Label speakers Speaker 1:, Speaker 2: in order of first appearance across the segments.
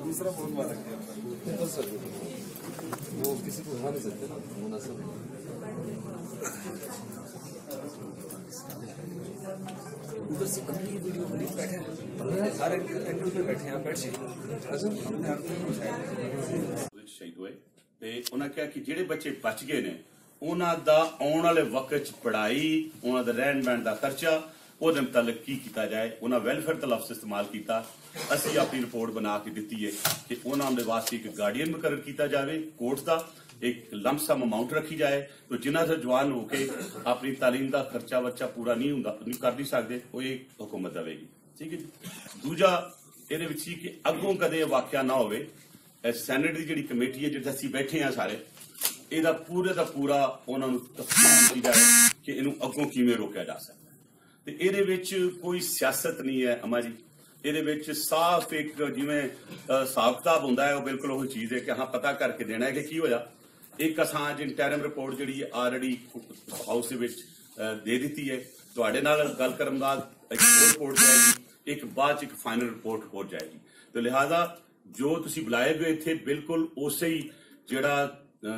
Speaker 1: दूसरा फोन मारा वो किसी को उठा नहीं सकते ना, मुनासिब उधर से अपनी वीडियो बड़ी बैठे हैं, सारे एंगल पे बैठे हैं, बैठ
Speaker 2: शहीद हुए ਤੇ ਉਹਨਾਂ ਕਿਹਾ ਕਿ ਜਿਹੜੇ ਬੱਚੇ ਬਚ ਗਏ ਨੇ ਉਹਨਾਂ ਦਾ ਆਉਣ ਵਾਲੇ ਵਕਤ 'ਚ ਪੜ੍ਹਾਈ, ਉਹਨਾਂ ਦਾ ਰਹਿਣ ਬਹਿਣ ਦਾ ਖਰਚਾ ਉਹਦੇ ਮੁਤਲਕ ਕੀ ਕੀਤਾ ਜਾਏ। ਉਹਨਾਂ ਵੈਲਫੇਅਰ ਦਾ ਲਫ਼ਜ਼ ਇਸਤੇਮਾਲ ਕੀਤਾ। ਅਸੀਂ ਆਪਣੀ ਰਿਪੋਰਟ ਬਣਾ ਕੇ ਦਿੱਤੀ ਹੈ ਕਿ ਉਹਨਾਂ ਦੇ ਵਾਸਤੇ ਇੱਕ ਗਾਰਡੀਅਨ ਮੁਕਰਰ ਕੀਤਾ ਜਾਵੇ ਕੋਰਟ ਦਾ, एक लमसम अमाउंट रखी जाए तो जिन्हों से जवान होके अपनी तालीम का खर्चा वर्चा पूरा नहीं कर नहीं सकते वो एक हुकूमत देगी। ठीक है जी। दूजा ये कि अगों कदे वाकया ना हो, सैनेट की जी कमेटी है जिसे असीं बैठे हैं सारे, यदा पूरे का पूरा उन्होंने तफ्सील की जाए कि इनू अगों किवें रोकया जा सकता है। तो ये कोई सियासत नहीं है अमा जी, ये साफ एक जिवें हिसाब किताब होंदा है, वो बिल्कुल वही चीज़ है कि हाँ पता करके देना है कि की होया। एक असां इंटरिम रिपोर्ट जी ऑलरेडी हाउस दे दी है, तुहाडे नाल गल करन बाद एक रिपोर्ट जाएगी, एक बाद एक फाइनल रिपोर्ट हो जाएगी। तो लिहाजा जो तुसीं बुलाए गए थे बिल्कुल उसे ही जिहड़ा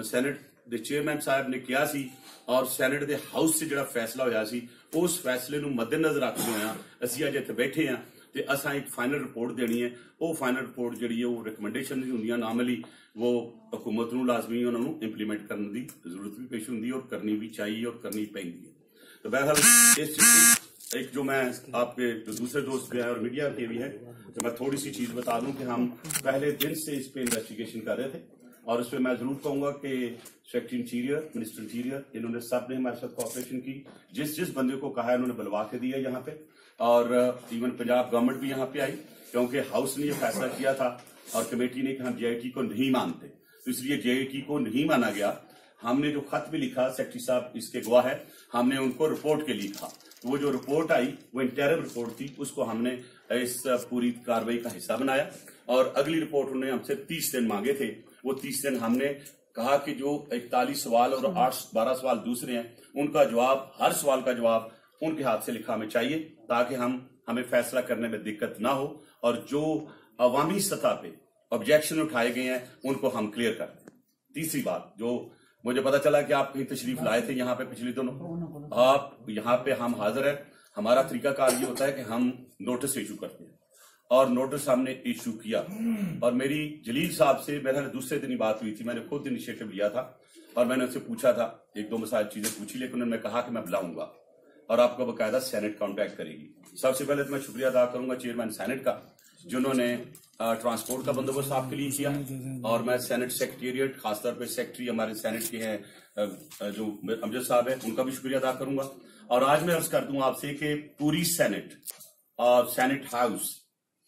Speaker 2: सैनेट दे चेयरमैन साहब ने कहा सी और सैनेट दे हाउस से जिहड़ा फैसला होया सी उस फैसले नूं मद्देनज़र रखदे होया असीं अज इत्थे बैठे हैं तो असां एक फाइनल रिपोर्ट देनी है। वो फाइनल रिपोर्ट जी है वो रिकमेंडेशन होंदियां नॉर्मली वो हुकूमत नूं लाजमी उन्होंने इंप्लीमेंट करने की जरूरत भी पेश होंदी है और करनी भी चाहिए और करनी पैंदी है। तो बहरहाल इस एक जो मैं आपके जो दूसरे दोस्त भी हैं और मीडिया के भी हैं तो मैं थोड़ी सी चीज़ बता दूं कि हम पहले दिन से इस पर इन्वेस्टिगेशन कर रहे थे और उस पर मैं जरूर कहूँगा कि सेक्रेटरी इंटीरियर, मिनिस्टर इंटीरियर, इन्होंने सब ने हमारे साथ कोऑपरेशन की। जिस जिस बंदे को कहा है उन्होंने बुलवा के दिया यहाँ पे, और इवन पंजाब गवर्नमेंट भी यहाँ पे आई क्योंकि हाउस ने यह फैसला किया था और कमेटी ने कि हम JIT को नहीं मानते, तो इसलिए JIT को नहीं माना गया। हमने जो खत भी लिखा, सेक्रेटरी साहब इसके गवाह है, हमने उनको रिपोर्ट के लिखा, तो वो जो रिपोर्ट आई वो इंटरिम रिपोर्ट थी, उसको हमने इस पूरी कार्रवाई का हिस्सा बनाया और अगली रिपोर्ट उन्होंने हमसे 30 दिन मांगे थे। वो 30 दिन हमने कहा कि जो 41 सवाल और 12 सवाल दूसरे हैं उनका जवाब, हर सवाल का जवाब उनके हाथ से लिखा हमें चाहिए ताकि हमें फैसला करने में दिक्कत ना हो और जो अवामी सतह पे ऑब्जेक्शन उठाए गए हैं उनको हम क्लियर कर दें। तीसरी बात जो मुझे पता चला कि आप कहीं तशरीफ लाए थे यहाँ पे पिछले दिनों, आप यहाँ पे हम हाजिर है। हमारा तरीकाकार ये होता है कि हम नोटिस इशू करते हैं और नोटिस हमने इशू किया और मेरी जलील साहब से मेरे दूसरे दिन ही बात हुई थी, मैंने खुद इनिशिएटिव लिया था और मैंने उनसे पूछा था, एक दो मसाइल चीजें पूछी, लेकिन उन्होंने कहा कि मैं बुलाऊंगा और आपको बकायदा सैनेट कांटेक्ट करेगी। सबसे पहले तो मैं शुक्रिया अदा करूंगा चेयरमैन सैनेट का जिन्होंने ट्रांसपोर्ट का बंदोबस्त आपके लिए किया और मैं सैनेट सेक्रेटेरिएट खासतौर पर सेक्रेटरी हमारे सैनेट के हैं जो अमजद साहब है उनका भी शुक्रिया अदा करूंगा। और आज मैं अर्ज कर दूं आपसे कि पूरी सैनेट और सैनेट हाउस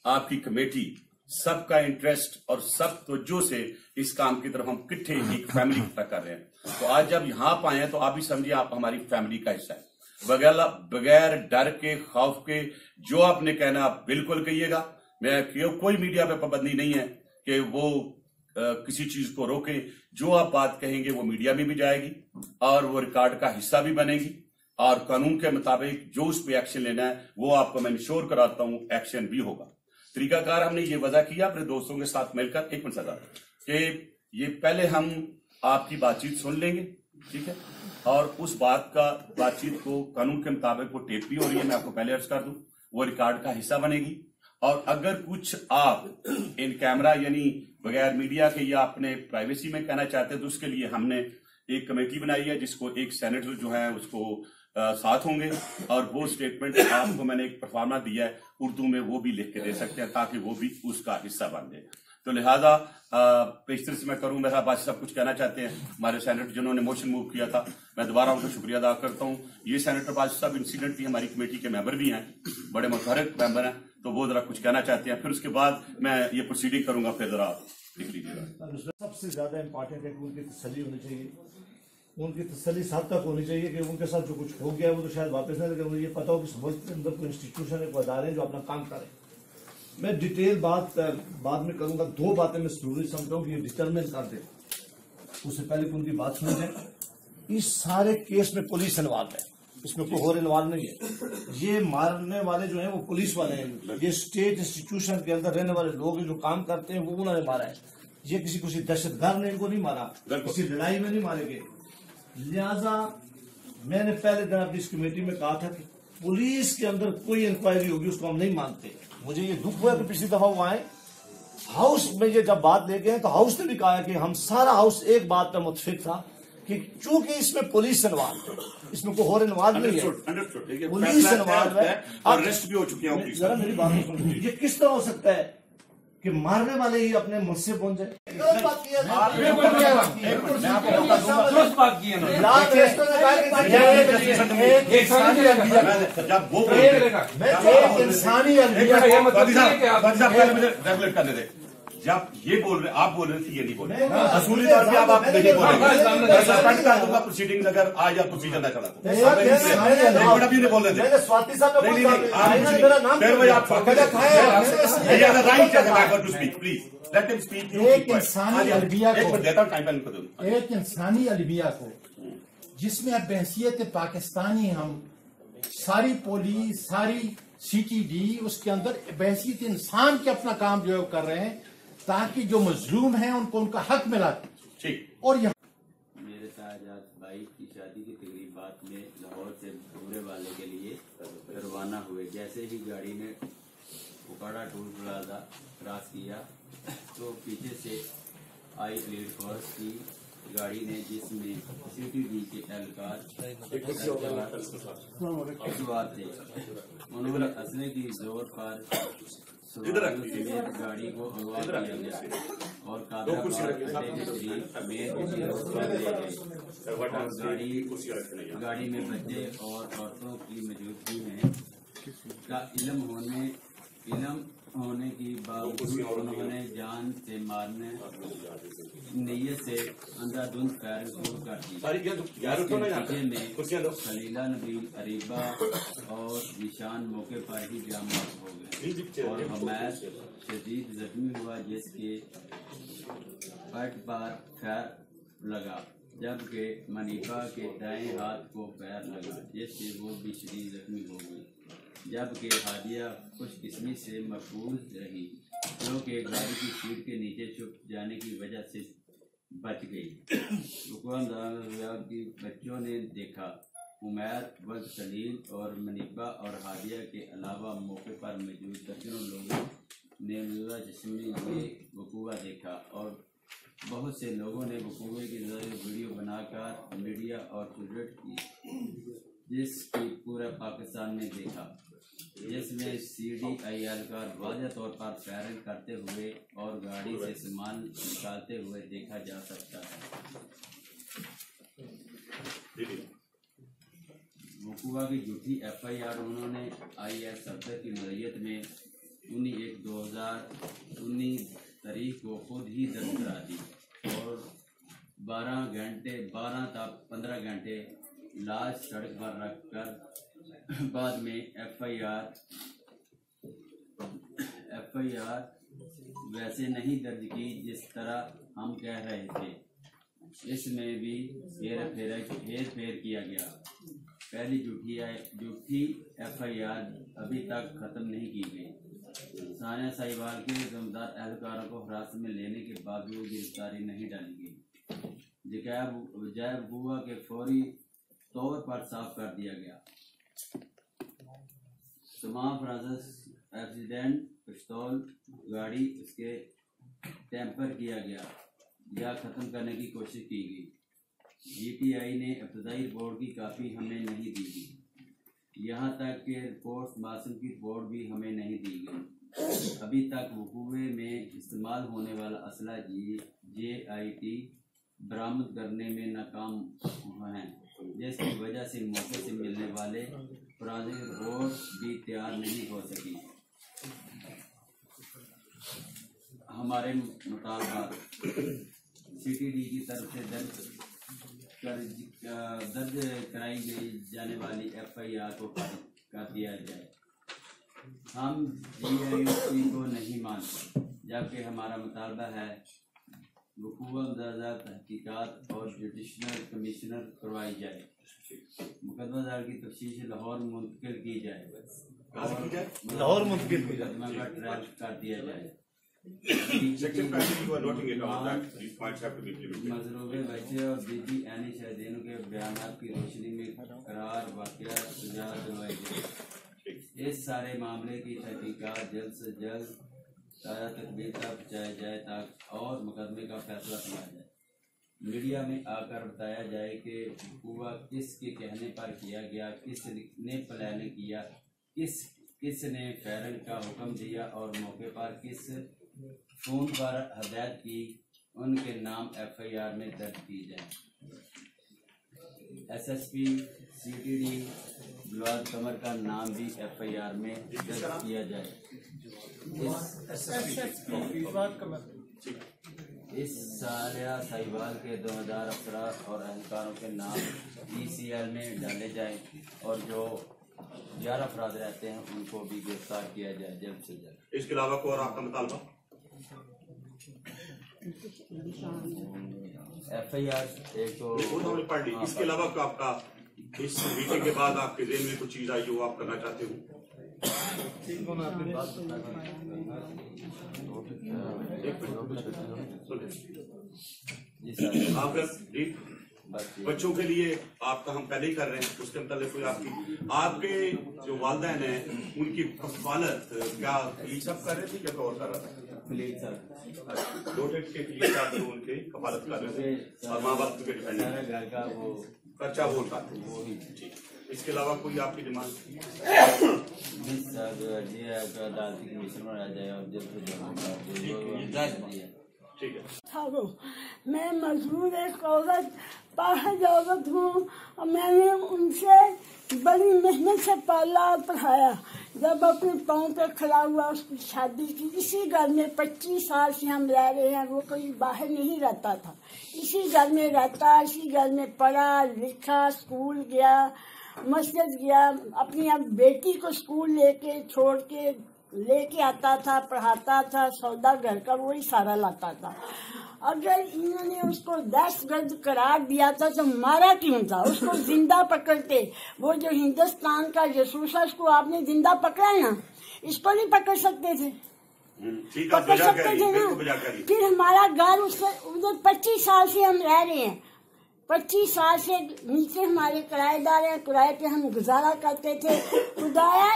Speaker 2: आपकी कमेटी सबका इंटरेस्ट और सब तवज्जो से इस काम की तरफ हम किट्ठे एक फैमिली की तरह कर रहे हैं। तो आज जब यहाँ पाए हैं तो आप भी समझिए आप हमारी फैमिली का हिस्सा है। बगैर डर के खौफ के जो आपने कहना आप बिल्कुल कहिएगा। मैं कोई मीडिया पे पाबंदी नहीं है कि वो किसी चीज को रोके, जो आप बात कहेंगे वो मीडिया में भी जाएगी और वो रिकॉर्ड का हिस्सा भी बनेगी और कानून के मुताबिक जो उस पर एक्शन लेना है वो आपको मैं इंश्योर कराता हूं एक्शन भी होगा। तरीकाकार हमने ये वजह किया अपने दोस्तों के साथ मिलकर, एक मिनट सदा कि ये पहले हम आपकी बातचीत सुन लेंगे, ठीक है, और उस बातचीत को कानून के मुताबिक वो टेप भी हो रही है, मैं आपको पहले अर्ज कर दूं, वो रिकॉर्ड का हिस्सा बनेगी। और अगर कुछ आप इन कैमरा यानी बगैर मीडिया के या अपने प्राइवेसी में कहना चाहते हैं तो उसके लिए हमने एक कमेटी बनाई है जिसको एक सेनेटर जो है उसको साथ होंगे और वो स्टेटमेंट आपको मैंने एक परफॉर्मा दिया है उर्दू में, वो भी लिख के दे सकते हैं ताकि वो भी उसका हिस्सा बन जाए। तो लिहाजा पेशतर से मैं करूं, मेरा बात सब कुछ कहना चाहते हैं हमारे सेनेटर जिन्होंने मोशन मूव किया था, मैं दोबारा उनका शुक्रिया अदा करता हूं। ये सेनेटर बाजी साहब इंसिडेंट की हमारी कमेटी के मेंबर भी हैं, बड़े मुतहरक मेंबर हैं, तो वो जरा कुछ कहना चाहते हैं, फिर उसके बाद मैं ये प्रोसीडिंग करूंगा, फिर जरा लिख लीजिएगा।
Speaker 3: सबसे ज्यादा इंपॉर्टेंट है कि उनकी तसल्ली होनी चाहिए, उनकी तसल्ली साथ तक होनी चाहिए कि उनके साथ जो कुछ हो गया वो तो शायद वापस ना, लेकिन मुझे ये पता हो कि मुल्क के अंदर कोई इंस्टीट्यूशन है, कोई अदारे जो अपना काम करें। मैं डिटेल बात बाद में करूंगा, दो बातें मैं जरूरी समझता हूँ कि ये डिटरमिन कर दे, उससे पहले कि उनकी बात सुनी जाए। اس سارے کیس میں پولیس انوالو ہے، اس میں کوئی اور انوالو نہیں ہے. یہ مارنے والے جو ہیں وہ پولیس والے ہیں، یہ اسٹیٹ انسٹیٹیوشن کے اندر رہنے والے لوگ جو کام کرتے ہیں وہ انہوں نے مارا ہے. یہ کسی دہشت گرد نے ان کو نہیں مارا، کسی لڑائی میں نہیں مارے گئے. لہذا میں نے پہلے دن اپنی اس کمیٹی میں کہا تھا کہ پولیس کے اندر کوئی انکوائری ہوگی اس کو ہم نہیں مانتے. مجھے یہ دکھ ہوا کہ پچھلی دفعہ وہ آئے ہاؤس میں، یہ جب بات لے گئے تو ہاؤس نے بھی کہا کہ ہم سارا ہاؤس ایک بات پر متفق تھا کہ چونکہ اس میں پولیس انوالو ہے، اس میں کوئی اور انوالو نہیں ہے، پولیس انوالو ہے.
Speaker 2: اریسٹ بھی ہو چکی ہیں.
Speaker 3: ذرا میری بات سنیں، یہ کس طرح ہو سکتا ہے کہ مارنے والے ہی اپنے ملک سے پہنچ جائے؟
Speaker 2: جب یہ بول رہے آپ بول رہے تھے یہ نہیں بول رہے اصولی طور پہ آپ نہیں بول رہے. سسپینڈ کر دوں گا پروسیڈنگ اگر آج آپ پروسیجر نہ چلا تو بول رہے
Speaker 4: ایک انسانی المیہ کو جس میں اب بحیثیت پاکستانی ہم ساری پولیس ساری سی ٹی ڈی اس کے اندر بحیثیت انسان کے اپنا کام جو ہے کر رہے ہیں تاکہ جو مظلوم ہیں ان کو ان کا حق ملا. اور یہاں
Speaker 5: میرے تاجات بھائی کی شادی کی تقریبات میں لاہور سے بورے والے کے لیے روانہ ہوئے. جیسے ہی گاڑی نے اکاڑا ٹول پلازا کراس کیا تو پیچھے سے آئی لیڈ فورس کی گاڑی نے جس میں سی ٹی ڈی کے اہلکار سوار تھے انہوں نے اسلحے کی زور پر سواریوں سمیت گاڑی کو اغوا کیا گیا اور قادرآباد اڈے کے قریب مین لے گئے. گاڑی میں بچے اور عورتوں کی موجودگی میں کا علم ہونے کی باوجود انہوں نے جان سے مارنے نیت سے اندھا دھند فائرنگ شروع کر دی. اس کے نتیجے میں خلیلہ نبیل اریبہ اور نشان موقع پر ہی جام موت ہو گئے اور حمید شدید زخمی ہوا جس کے پیٹ پر خیر لگا جبکہ منیفا کے دائیں ہاتھ کو پیر لگا جس سے وہ بھی شدید زخمی ہو گئی. جبکہ ہادیہ خوش قسمی سے محفوظ رہی جو کہ گاڑی کی سیٹ کے نیچے چھپ جانے کی وجہ سے بچ گئی. کی بچوں نے دیکھا عمیر ولد سلیم اور منیبہ اور ہادیہ کے علاوہ موقع پر موجود درجنوں لوگوں نے مرزا چشمی میں وقوع دیکھا اور بہت سے لوگوں نے وقوع کے ذریعے ویڈیو بنا کر میڈیا اور ٹویٹ کی جس کی پورا پاکستان نے دیکھا جس میں سی ڈی آئی اہلکار واضح طور پر فائرنگ کرتے ہوئے اور گاڑی سے سامان نکالتے ہوئے دیکھا جا سکتا ہے. وقوع کی جھوٹی ایف آئی آر انہوں نے آئی ایس صدر کی نظریت میں 19/1/2019 تاریخ کو خود ہی درج کرا دی اور 12 تا 15 گھنٹے لاش سڑک پر رکھ کر بعد میں ایف آئی آر ویسے نہیں درج کی جس طرح ہم کہہ رہے تھے. اس میں بھی ہیر پھیر کیا گیا. پہلی جھوٹی ایف آئی آر ابھی تک ختم نہیں کی گئی. ثانیہ ساہیوال کے ذمدار اہلکاروں کو حراست میں لینے کے باوجود گرفتاری نہیں ڈالی گئی. جائب گوا کے فوری طور پر صاف کر دیا گیا. تمام فرانسس ایکسیڈنٹ پستول گاڑی اس کے ٹیمپر کیا گیا یا ختم کرنے کی کوشش کی گئی. جی ٹی آئی نے ابتدائی رپورٹ کی کاپی ہمیں نہیں دی گئی. یہاں تک کہ رپورٹ ماسن کی رپورٹ بھی ہمیں نہیں دی گئی. ابھی تک وقوع میں استعمال ہونے والا اسلحہ جے آئی ٹی برآمد کرنے میں ناکام ہیں جس کی وجہ سے موقع سے ملنے والے فرانسیسی رپورٹ بھی تیار نہیں ہو سکی. ہمارے مطالبات سی ٹی ڈی کی طرف سے درج کرائی گئی جانے والی ایف آئی آر کو کر دیا جائے. ہم جی آئی ٹی کو نہیں مانتے جبکہ ہمارا مطالبہ ہے वकूआ मज़ाजा तहकीकात और जुडिशनल कमिश्नर करवाई जाए। मुकदमा दायर की तफ्तीश लाहौर मुंतकिल की जाए और
Speaker 3: लाहौर मुंतकिल की जाए,
Speaker 5: मुकदमा का ट्रैक कर दिया जाए। मजरूबे बच्चे और बीबी यानी शहीदों के बयानात की रोशनी में करार वाक़या सजा दिलवाई जाए। इस सारे मामले की तहकीकात जल्द से जल्द ताज़ा तकबीर तक पहुँचाया जाए ताकि और मुकदमे का फैसला सुनाया जाए। मीडिया में आकर बताया जाए कि हुआ किसके कहने पर किया गया, किसने प्लानिंग किया, किसने फैरन का हुक्म दिया और मौके पर किस फोन पर हदायत की, उनके नाम FIR में दर्ज की जाए। SSP CTD गुलाब कमर का नाम भी FIR में दर्ज किया जाए। इस सालिया साहिवाल के 2000 अफराद और अहलकारों के नाम ECL में डाले जाएं और जो 11 अफराद रहते हैं उनको भी गिरफ्तार किया जाए जल्द से जल्द।
Speaker 2: इसके अलावा कोई और आपका मुतालबा?
Speaker 5: FIR एक तो
Speaker 2: हमने पढ़ ली। इसके अलावा क्या आपका इस मीटिंग के बाद आपके ज़हन में कुछ चीज आई हो आप करना चाहते हो? आप बच्चों के लिए आपका हम पहले ही कर रहे हैं, उसके मतलब कोई आपके जो वालिदैन हैं उनकी कफालत क्या ये सब कर रहे थे क्या और कर रहा था? डोटेड के लिए क्या उनके कफालत कर रहे थे और माँ बाप के डिपेंडेंट
Speaker 5: घर का वो
Speaker 2: खर्चा वो उठाते वो ही। ठीक, इसके अलावा कोई आपकी डिमांड?
Speaker 5: अदालती कमीशन बनाया जाए और जल्द से जल्द।
Speaker 2: ठीक है।
Speaker 6: मैं मजबूर एक औरत पाहज औरत हूँ और मैंने उनसे बड़ी मेहनत से पाला और पढ़ाया। जब अपने पाँव पे खड़ा हुआ उसकी शादी की। इसी घर में 25 साल से हम रह रहे हैं। वो कोई बाहर नहीं रहता था, इसी घर में रहता, इसी घर में पढ़ा लिखा, स्कूल गया, मस्जिद गया, अपनी अब बेटी को स्कूल लेके छोड़ के लेके आता था, पढ़ाता था, सौदा घर का वही सारा लाता था। अगर इन्होंने उसको दहशतगर्द करार दिया था तो मारा क्यों था? उसको जिंदा पकड़ते। वो जो हिंदुस्तान का जासूस है उसको आपने जिंदा पकड़ा है ना, इसको नहीं पकड़ सकते थे? पकड़ सकते थे ना। फिर हमारा घर उससे उधर 25 साल से हम रह रहे हैं, 25 साल से नीचे हमारे किराएदार हैं, किराए पे हम गुजारा करते थे। खुदाया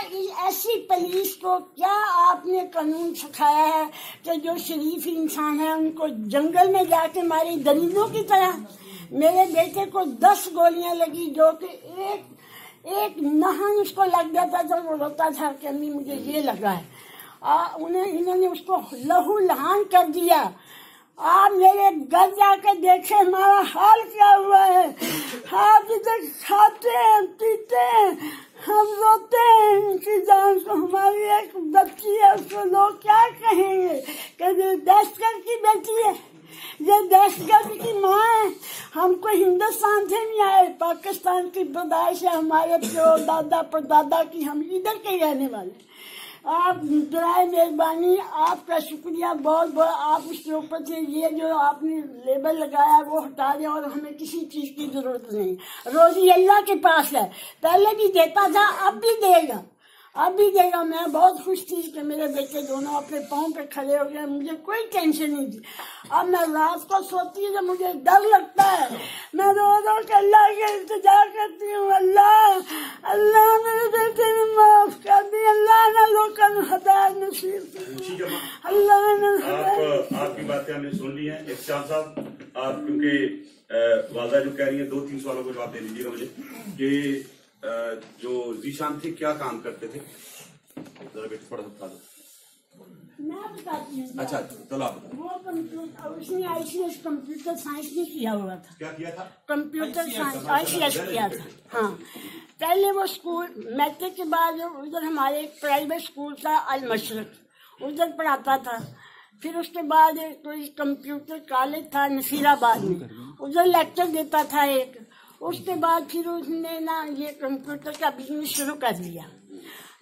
Speaker 6: ऐसी पुलिस को क्या आपने कानून सिखाया है कि जो शरीफ इंसान है उनको जंगल में जाके मारे दरिंदों की तरह? मेरे बेटे को 10 गोलियां लगी जो कि एक नहन उसको लग जाता था, वो रोता था कि अम्मी मुझे ये लगा है। इन्होंने उसको लहू लहान कर दिया। आप मेरे घर जाकर देखे हमारा हाल क्या हुआ है। आप इधर खाते हैं पीते हैं, हम रोते हैं इनकी जान को। हमारी एक बच्ची है उसको लोग क्या कहेंगे कि ये दहशतगर्द की बेटी है, ये दहशतगर्द की माँ है। हमको हिंदुस्तान से नहीं आए, पाकिस्तान की पैदाइश है हमारे जो दादा परदादा की, हम इधर के रहने वाले। आप बराए मेहरबानी आपका शुक्रिया बहुत बहुत। आप उसके ऊपर से ये जो आपने लेबल लगाया वो हटा दें और हमें किसी चीज की जरूरत नहीं। रोजी अल्लाह के पास है, पहले भी देता था अब भी देगा, अब भी देगा। मैं बहुत खुश थी कि मेरे बेटे दोनों अपने पाँव पे खड़े हो गए, मुझे कोई टेंशन नहीं थी। अब मैं रात को सोती हूँ तो मुझे डर लगता है, मैं रो रो के अल्लाह के इल्तिजा करती हूँ, अल्लाह अल्लाह मेरे बेटे ने माफ कर दी, अल्लाह ने लोगों को हदायत नसीब की, अल्लाह ने।
Speaker 2: आपकी बातें हमने सुन ली हैं। इख्तियार साहब, आप क्योंकि वालदा जो कह रही है 2-3 सवालों को जवाब दे दीजिएगा मुझे कि जो जीशान थे क्या काम करते थे? जरा बेटे थोड़ा सा बता दो।
Speaker 6: मैं बताती हूँ।
Speaker 2: अच्छा चलो आप
Speaker 6: वो कंप्यूटर, उसने ICS कंप्यूटर साइंस में किया हुआ था।
Speaker 2: क्या किया था?
Speaker 6: कंप्यूटर साइंस ICS किया था। हाँ, पहले वो स्कूल मैट्रिक के बाद उधर हमारे एक प्राइवेट स्कूल था अल मशरक, उधर पढ़ाता था। फिर उसके बाद कोई कंप्यूटर कॉलेज था नसीराबाद में, उधर लेक्चर देता था एक। उसके बाद फिर उसने ना ये कंप्यूटर का बिजनेस शुरू कर दिया।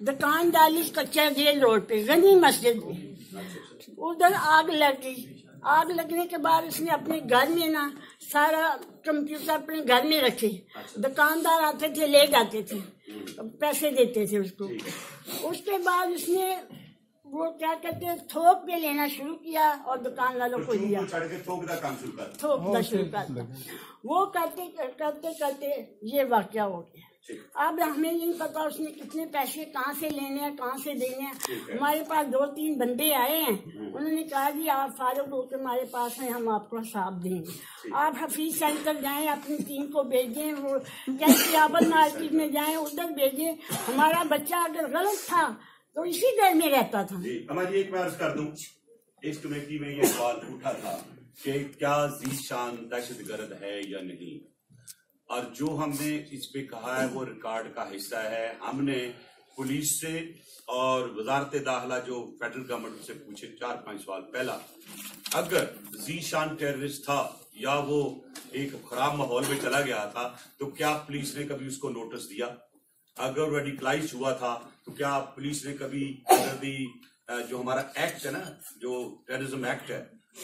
Speaker 6: दुकान डाली कच्चा जेल रोड पे गनी मस्जिद में, उधर आग लग गई। आग लगने के बाद उसने अपने घर में ना सारा कंप्यूटर अपने घर में रखे। दुकानदार आते थे ले जाते थे, पैसे देते थे उसको। उसके बाद उसने वो क्या कहते हैं थोक पे लेना शुरू किया और दुकान वालों को दिया, थोकना शुरू करता। वो करते करते करते ये वाकया हो गया। अब हमें नहीं पता उसने कितने पैसे कहाँ से लेने हैं, कहाँ से देने हैं। हमारे पास 2-3 बंदे आए हैं, उन्होंने कहा जी आप फारूक होकर हमारे पास हैं, हम आपको हिसाब देंगे। आप हफीज सेंटर जाएं, अपनी टीम को भेजें, वो कैसियाबद मार्केट में जाएं, उधर भेजें। हमारा बच्चा अगर गलत था तो इसी घर में रहता था।
Speaker 2: हमारी एक मैं अर्ज कर दूं, इस कमेटी में ये सवाल उठा था कि क्या ज़ीशान दहशतगर्द है या नहीं, और जो हमने इस पे कहा है वो रिकॉर्ड का हिस्सा है। हमने पुलिस से और वजारत दाखिला जो फेडरल गवर्नमेंट से पूछे 4-5 सवाल। पहला, अगर ज़ीशान टेररिस्ट था या वो एक खराब माहौल में चला गया था तो क्या पुलिस ने कभी उसको नोटिस दिया? अगर रेडिकलाइज हुआ था तो क्या पुलिस ने कभी जो हमारा एक्ट है ना, जो टेररिज्म एक्ट है,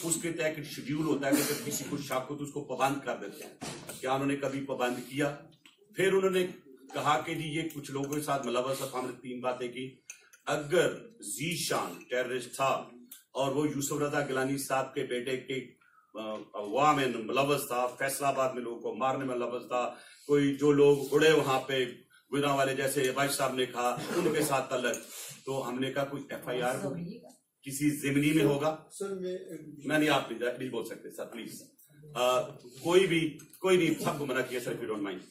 Speaker 2: उसके तहत एक शेड्यूल होता है कि अगर किसी को शक हो तो उसको पाबंद कर देते हैं, क्या उन्होंने कभी पाबंद किया? फिर उन्होंने कहा कि जी ये कुछ लोगों के साथ मुलव्वस था। हमने 3 बातें की। अगर ज़ीशान टेररिस्ट था और वो यूसुफ रजा गिलानी साहब के बेटे के अगवा में मुलव्वस था, फैसलाबाद में लोगों को मारने में मुलव्वस था, कोई जो लोग उड़े वहां पे गुना वाले जैसे अबाज साहब ने कहा उनके साथ तल्लक, तो हमने कहा कोई FIR होगी, किसी जिमनी में होगा। मैं नहीं, आप नहीं बोल सकते सर प्लीज। कोई नहीं, सबको मना किया sir, if you don't mind.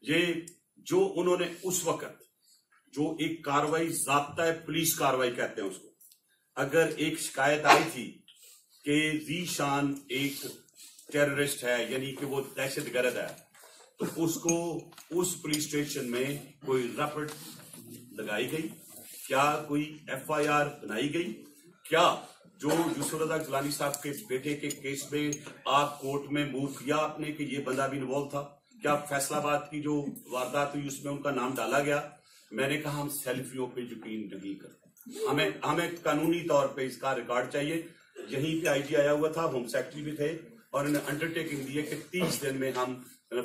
Speaker 2: ये जो उन्होंने उस वक्त जो एक कार्रवाई ज़ाब्ता है, पुलिस कार्रवाई कहते हैं उसको, अगर एक शिकायत आई थी कि ज़ीशान एक टेररिस्ट है यानी कि वो दहशतगर्द है, तो उसको उस पुलिस स्टेशन में कोई रिपोर्ट लगाई गई? क्या कोई FIR बनाई गई? क्या जो यूसुफ रजा गिलानी साहब के बेटे के केस में आप कोर्ट में मूव किया आपने कि ये बंदा भी इन्वॉल्व था? क्या फैसलाबाद की जो वारदात हुई उसमें उनका नाम डाला गया? मैंने कहा हम सेल्फियों पे यकीन नहीं करते, हमें कानूनी तौर पे इसका रिकॉर्ड चाहिए। यहीं पे IG आया हुआ था, होम सेक्रेटरी भी थे, और उन्होंने अंडरटेकिंग दी है कि 30 दिन में हम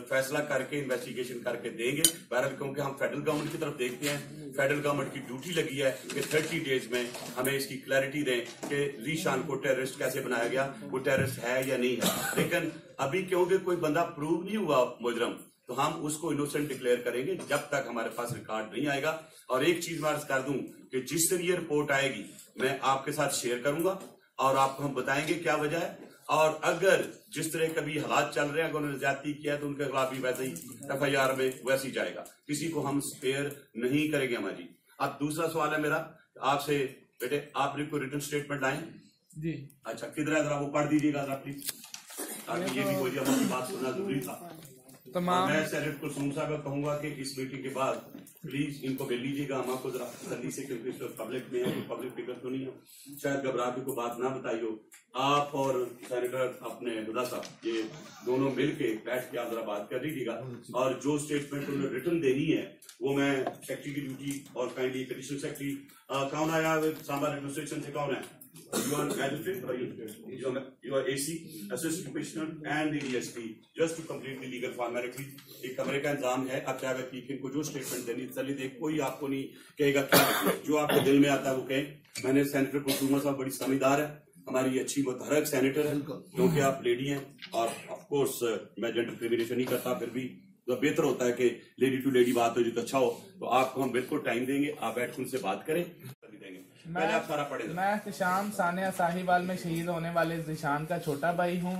Speaker 2: फैसला करके इन्वेस्टिगेशन करके देंगे। बहरहाल क्योंकि हम फेडरल गवर्नमेंट की तरफ देखते हैं, फेडरल गवर्नमेंट की ड्यूटी लगी है कि 30 डेज में हमें इसकी क्लैरिटी दें कि ज़ीशान को टेररिस्ट कैसे बनाया गया, वो टेररिस्ट है या नहीं है। लेकिन अभी क्योंकि कोई बंदा प्रूव नहीं हुआ मुजरम, तो हम उसको इनोसेंट डिक्लेयर करेंगे जब तक हमारे पास रिकॉर्ड नहीं आएगा। और एक चीज मैं अर्ज कर दूं कि जिस दिन ये रिपोर्ट आएगी मैं आपके साथ शेयर करूंगा और आपको हम बताएंगे क्या वजह है। और अगर जिस तरह कभी हालात चल रहे हैं, अगर उन्होंने ज्यादती किया तो उनके खिलाफ भी वैसे ही FIR में वैसे ही जाएगा, किसी को हम स्पेयर नहीं करेंगे। हमारी जी, अब दूसरा सवाल है मेरा आपसे, बेटे आपने कोई रिटन स्टेटमेंट लाए जी? अच्छा, किधर है, जरा वो पढ़ दीजिएगा जरा प्लीज, ताकि ये भी कोई हमारी बात सुनना जरूरी था। मैं सेनेट को सुन साहब कहूंगा कि इस मीटिंग के बाद प्लीज इनको मिल लीजिएगा, हम आपको जरा जल्दी से, क्योंकि पब्लिक में है, पब्लिक फिगर तो नहीं है, शायद घबरा के कोई बात ना बताई हो। आप और सेनेटर अपने हुदा साहब ये दोनों मिल के बैठ के आप जरा बात कर लीजिएगा, और जो स्टेटमेंट उन्होंने रिटर्न देनी है वो मैं सेक्रेटरी की ड्यूटी और काइंडली एडिशनल सेक्रेटरी कौन आया सांबा एडमिनिस्ट्रेशन से, कौन है? You are magistrate or you are AC, assistant commissioner and the DSP, just to complete the legal formality। एक कमरे का इंतजाम है, अब क्या कहती को जो स्टेटमेंट देनी चलिए देख, कोई आपको नहीं कहेगा क्या, जो आपके दिल में आता है वो कहें। मैंने सेनेटर कुसुमा साहब बड़ी समझदार है, हमारी अच्छी मुतहरक सेनेटर है, क्योंकि आप लेडी हैं, और ऑफ कोर्स मैं जेंडर डिस्क्रिमिनेशन नहीं करता, फिर भी तो बेहतर होता है कि लेडी टू लेडी बात हो जो तो अच्छा हो। तो आपको हम बिल्कुल टाइम देंगे, आप बैठ उनसे बात करें।
Speaker 7: मैं ज़ीशान सानिया साहिवाल में शहीद होने वाले ज़ीशान का छोटा भाई हूँ।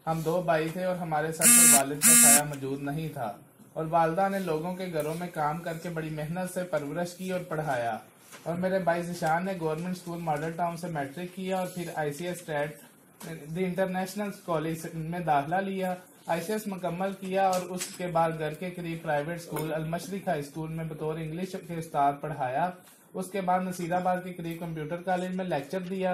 Speaker 7: हम 2 भाई थे और हमारे सर पर वालिद का साया मौजूद नहीं था, और वालदा ने लोगों के घरों में काम करके बड़ी मेहनत से परवरिश की और पढ़ाया। और मेरे भाई ज़ीशान ने गवर्नमेंट स्कूल मॉडल टाउन से मैट्रिक किया और फिर ICS state the international college में दाखिला लिया। ICS मुकम्मल किया और उसके बाद घर के करीब प्राइवेट स्कूल अल-मशरिक हाई स्कूल में बतौर इंग्लिश के उस्ताद पढ़ाया। उसके बाद नसीराबाद के करीब कंप्यूटर कॉलेज में लेक्चर दिया।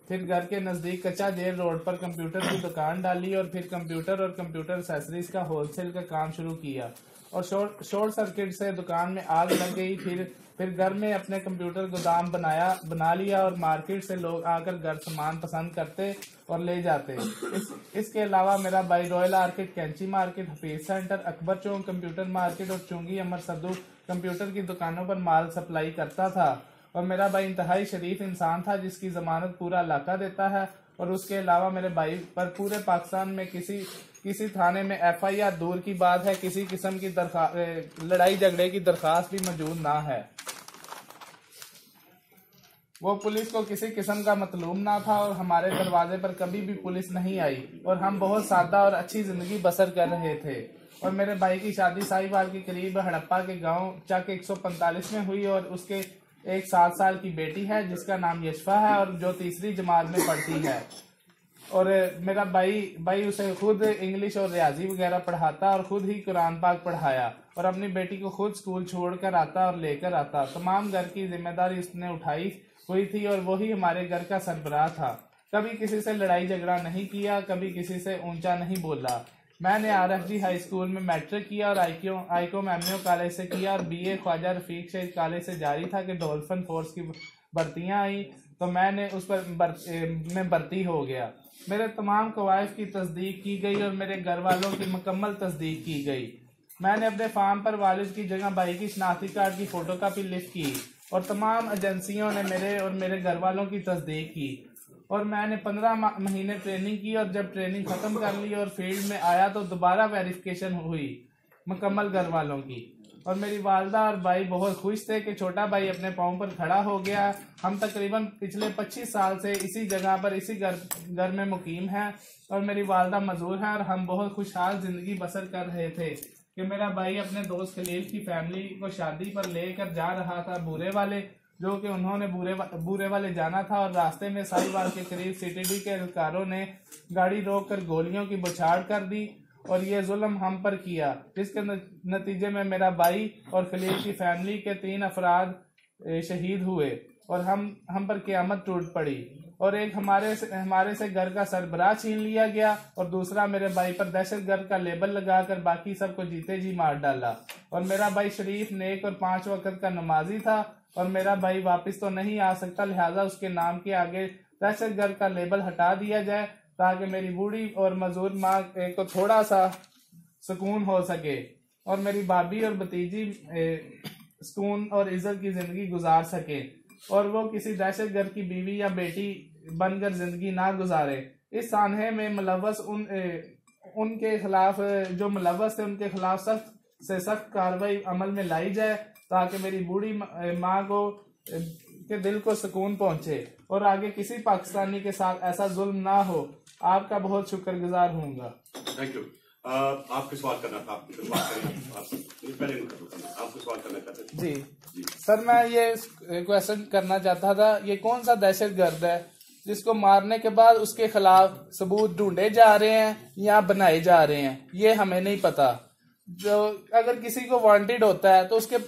Speaker 7: फिर घर के नजदीक कच्चा जेल रोड पर कंप्यूटर की दुकान डाली और फिर कंप्यूटर और कंप्यूटर एक्सेसरीज का होलसेल का काम शुरू किया और शॉर्ट सर्किट से दुकान में आग लग गई। फिर घर में अपने कंप्यूटर गोदाम बना लिया और मार्केट से लोग आकर घर सामान पसंद करते और ले जाते। इसके अलावा मेरा भाई रॉयल आर्किड, कैंची मार्केट, हफीज सेंटर, अकबर चौक कंप्यूटर मार्केट और चुंगी अमर सद्दू कंप्यूटर की दुकानों पर माल सप्लाई करता था। और मेरा भाई इंतहाई शरीफ इंसान था जिसकी जमानत पूरा इलाका देता है। और उसके अलावा मेरे भाई पर पूरे पाकिस्तान में किसी थाने में FIR दूर की बात है, किसी किस्म की लड़ाई झगड़े की दरखास्त भी मौजूद ना है। वो पुलिस को किसी किस्म का मतलूब ना था और हमारे दरवाजे पर कभी भी पुलिस नहीं आई और हम बहुत सादा और अच्छी जिंदगी बसर कर रहे थे। और मेरे भाई की शादी साहिवाल के करीब हड़प्पा के गांव चक 145 में हुई और उसके एक 7 साल की बेटी है जिसका नाम यशफा है और जो तीसरी जमात में पढ़ती है। और मेरा भाई उसे खुद इंग्लिश और रियाजी वगैरह पढ़ाता और खुद ही कुरान पाक पढ़ाया और अपनी बेटी को खुद स्कूल छोड़कर आता और लेकर आता। तमाम घर की जिम्मेदारी उसने उठाई हुई थी और वही हमारे घर का सरबराह था। कभी किसी से लड़ाई झगड़ा नहीं किया, कभी किसी से ऊंचा नहीं बोला। मैंने RFG हाई स्कूल में मैट्रिक किया और आईकॉम MAO कॉलेज से किया और BA ख्वाजा रफीक शहीद कॉलेज से जारी था कि डॉल्फिन फोर्स की भर्तियां आई तो मैंने उस पर में भर्ती हो गया। मेरे तमाम कवायद की तस्दीक की गई और मेरे घर वालों की मुकम्मल तस्दीक की गई। मैंने अपने फार्म पर वालिद की जगह भाई की शनाख्ती कार्ड की फोटोकॉपी लिख की और तमाम एजेंसियों ने मेरे और मेरे घर वालों की तस्दीक की। और मैंने 15 महीने ट्रेनिंग की और जब ट्रेनिंग खत्म कर ली और फील्ड में आया तो दोबारा वेरिफिकेशन हुई मुकम्मल घर वालों की। और मेरी वालदा और भाई बहुत खुश थे कि छोटा भाई अपने पाँव पर खड़ा हो गया। हम तकरीबन पिछले 25 साल से इसी जगह पर इसी घर में मुकीम हैं और मेरी वालदा मजदूर हैं और हम बहुत खुशहाल जिंदगी बसर कर रहे थे कि मेरा भाई अपने दोस्त खलील की फैमिली को शादी पर लेकर जा रहा था बूरे वाले, जो कि उन्होंने बूरे वाले जाना था और रास्ते में साहिवाल के करीब CTD के एहलकारों ने गाड़ी रोककर गोलियों की बौछार कर दी और ये जुल्म हम पर किया, जिसके नतीजे में मेरा भाई और खलील की फैमिली के 3 अफराद शहीद हुए और हम पर क़यामत टूट पड़ी। और एक हमारे से घर का सरबराह छीन लिया गया और दूसरा मेरे भाई पर दहशतगर्द का लेबल लगाकर बाकी सबको जीते जी मार डाला। और मेरा भाई शरीफ, नेक और 5 वक्त का नमाजी था और मेरा भाई वापस तो नहीं आ सकता, लिहाजा उसके नाम के आगे दहशतगर्द का लेबल हटा दिया जाए ताकि मेरी बूढ़ी और मजदूर माँ को थोड़ा सा सुकून हो सके और मेरी भाभी और भतीजी सुकून और इज्जत की जिंदगी गुजार सके और वो किसी दहशतगर्द की बीवी या बेटी बनकर जिंदगी ना गुजारे। इस सानहे में मुलव्वस उनके खिलाफ जो मुलव्वस थे उनके खिलाफ सख्त से सख्त कार्रवाई अमल में लाई जाए ताकि मेरी बूढ़ी माँ को के दिल को सुकून पहुंचे और आगे किसी पाकिस्तानी के साथ ऐसा जुल्म ना हो। आपका बहुत शुक्रगुजार हूँगा।
Speaker 2: Thank you. आपको सवाल करना था, आपको सवाल करना चाहते थे।
Speaker 7: जी सर, मैं ये क्वेश्चन करना चाहता था, ये कौन सा दहशतगर्द है जिसको मारने के बाद उसके खिलाफ सबूत ढूंढे जा रहे हैं या बनाए जा रहे हैं, ये हमें नहीं पता। जो अगर किसी को वांटेड होता है तो उसके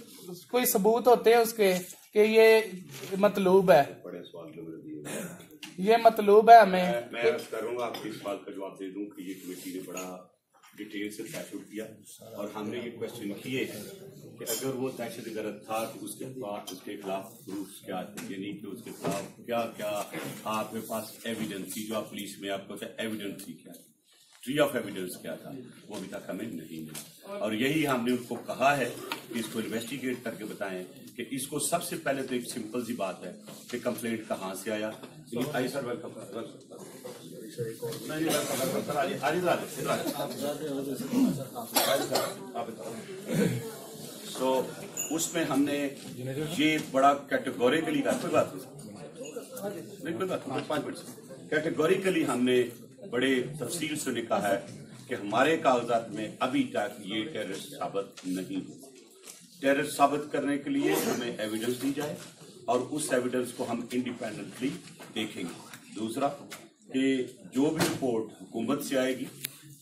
Speaker 7: कोई सबूत होते हैं उसके कि ये मतलूब है, ये मतलूब है हमें।
Speaker 2: मैं करूंगा आपके सवाल का जवाब दे दूं कि ये कमेटी ने बड़ा डिटेल से तहकीक किया और हमने ये क्वेश्चन किए कि अगर वो दहशतगर्द था तो उसके खिलाफ प्रूफ क्या थे, यानी कि उसके खिलाफ क्या क्या आपके पास एविडेंस थी, जो आप पुलिस में आपको एविडेंस थी, क्या ट्री ऑफ एविडेंस क्या था, वो अभी तक हमें नहीं मिला। और यही हमने उनको कहा है कि इसको इन्वेस्टिगेट करके बताएं कि इसको सबसे पहले तो एक सिंपल सी बात है कि कंप्लेंट कहाँ से आया। आई सर, वेलकम। तो उसमें हमने ये बड़ा कैटेगोरिकली का कोई बात नहीं, कोई बात 5 मिनट कैटेगोरिकली हमने बड़े तफसील से लिखा है कि हमारे कागजात में अभी तक ये टेररिस्ट साबित नहीं हुआ। टेररिस्ट साबित करने के लिए हमें एविडेंस दी जाए और उस एविडेंस को हम इंडिपेंडेंटली देखेंगे। दूसरा कि जो भी रिपोर्ट हुकूमत से आएगी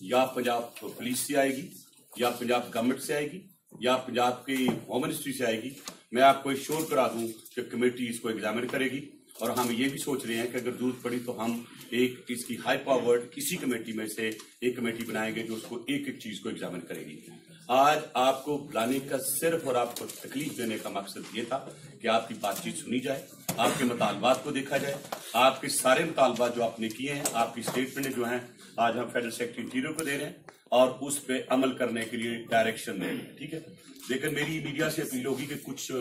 Speaker 2: या पंजाब पुलिस से आएगी या पंजाब गवर्नमेंट से आएगी या पंजाब की होम मिनिस्ट्री से आएगी, मैं आपको श्योर करा दूं कि कमेटी इसको एग्जामिन करेगी اور ہم یہ بھی سوچ رہے ہیں کہ اگر ضرورت پڑی تو ہم ایک اس کی ہائی پاورڈ کسی کمیٹی میں سے ایک کمیٹی بنائیں گے جو اس کو ایک ایک چیز کو ایگزامن کرے گی. آج آپ کو بلانے کا صرف اور آپ کو تکلیف دینے کا مقصد یہ تھا کہ آپ کی بات چیت سنی جائے, آپ کے مطالبات کو دیکھا جائے, آپ کے سارے مطالبات جو آپ نے کیے ہیں, آپ کی اسٹیٹمنٹ جو ہیں آج ہم فیڈرل سیکرٹری انٹیریئر کو دے رہے ہیں اور اس پہ عمل کرنے کے لیے ڈائریکشن دے رہے ہیں. ٹھیک ہے, لیکن میری میڈیا سے اپیل ہوگی کہ کچھ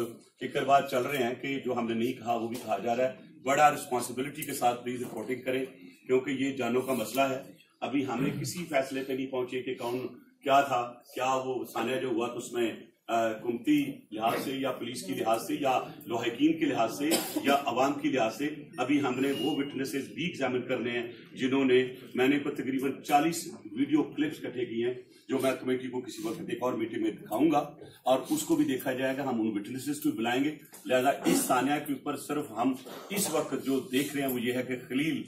Speaker 2: اقربات چل رہے ہیں کہ جو ہم نے نہیں کہا وہ بھی کہا جا رہا ہے. بڑا رسپانسبلٹی کے ساتھ پلیز رپورٹنگ کریں کیونکہ یہ جانوں کا مسئلہ ہے. ابھی ہم نے کسی فیصلے پہ نہیں پہنچے کہ کون کیا تھا, کیا وہ ثانیہ جو ہوا تو اس میں حکومتی لحاظ سے یا پولیس کی لحاظ سے یا لوحقین کے لحاظ سے یا عوام کی لحاظ سے. ابھی ہم نے وہ وٹنسز بھی ایگزامن کرنے ہیں جنہوں نے, میں نے تقریباً 40 ویڈیو کلپس اکٹھے کیے ہیں جو میں کمیٹی کو کسی وقت ایک اور میٹنگ میں دکھاؤں گا اور اس کو بھی دیکھا جائے گا. ہم ان وٹنسز کو بلائیں گے. لہذا اس ثانیہ کے اوپر صرف ہم اس وقت جو دیکھ رہے ہیں وہ یہ ہے کہ خلیل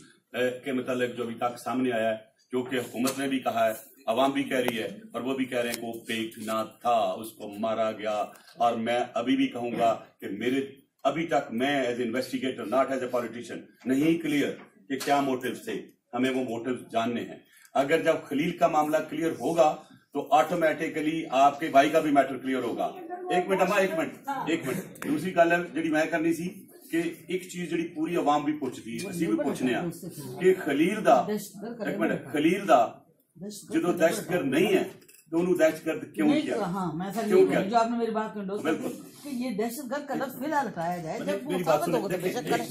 Speaker 2: کے متعلق جو ابھی تک سامنے آیا ہے, جو کہ حکومت نے بھی کہا ہے, عوام بھی کہہ رہی ہے اور وہ بھی کہہ رہے ہیں کہ وہ فیک نہ تھا, اس کو مارا گیا. اور میں ابھی بھی کہوں گا کہ میرے ابھی تک میں as a investigator not as a politician نہیں کلیئر کہ کیا موٹیو تھے. ہمیں وہ موٹیو جاننے ہیں. اگر جب خلیل کا معاملہ کلیئر ہوگا تو آٹومیٹیکلی آپ کے بھائی کا بھی میٹر کلیئر ہوگا. ایک منٹ دوسری گل جی میں کرنی سی کہ ایک چیز جڑی پوری عوام بھی پوچھتی ہے, اسی بھی پوچھنے کہ خلیل دا جدو دہشت گرد نہیں ہے تو انہوں دہشت گرد کیوں کیا؟
Speaker 8: جو آپ نے میری بات کہ یہ دہشت گرد کا لفظ فی الحال ہٹایا جائے, جب وہ ثابت ہوگا تو بے شک کریں.